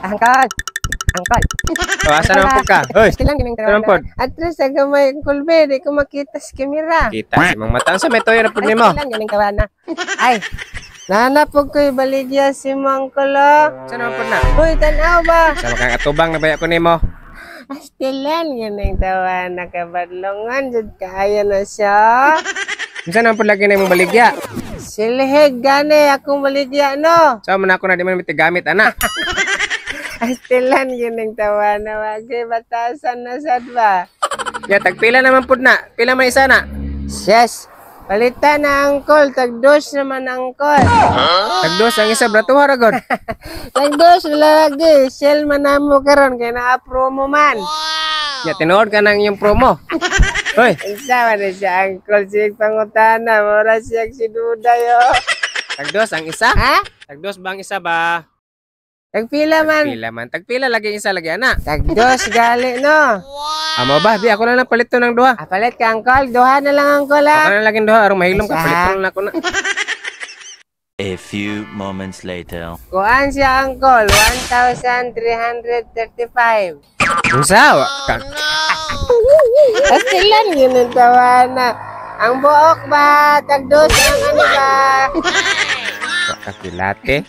Angkol. Angkol. O, asa naman po ka? Hoy, Ilang ginang asa naman po? Atras sa gamay angkol be, di ko makita sa kamera. Kita si Mang Mata. Sa may toyo na po nimo. Ilang ginang kawana. Ay, nanapog ko'y baligya si Mangkolo. Sa naman po na? Uy, tanaw ba? Sa makang atubang na baya ko nimo. Astilan, ginang tawana kabadlongan. Jud kaya na siya. Sa naman po lagi na imong baligya. Silhig gani akong baligya no. So, man ako na di man mitigamit, anak. Astilan, ginang tawana. Wagi batasan na sad ba? Ya, tagpila naman po na. Pila man isa na. Yes. Palitan na angkol, tagdos naman angkol. Tagdos ang isa, bratuha ragon. Tagdos lagi, sell man namo karon kay na-promo man. Ya, tinuod ka ng iyong promo. Hoy, Isa man siya angkol sig pangutana, mura siya si Duday oh. tagdos ang isa. Ha? Tagdos ba ang isa ba? Tagpila man. Tagpila man. Tagpila lagi ang isa lagi, anak. Tagdos gali no. Amo ba? Di ako na lang palito ng duha. Palit ka angkol, duha na lang angkol Ako ha. na laging duha. Arong mahilom ka. Isa. Palito na ako na. A few moments later. Kuan siya angkol, 1,335. Unsa? Astilan yun tawana. Ang buok ba? Tagdos ang ano ba? Kakilate.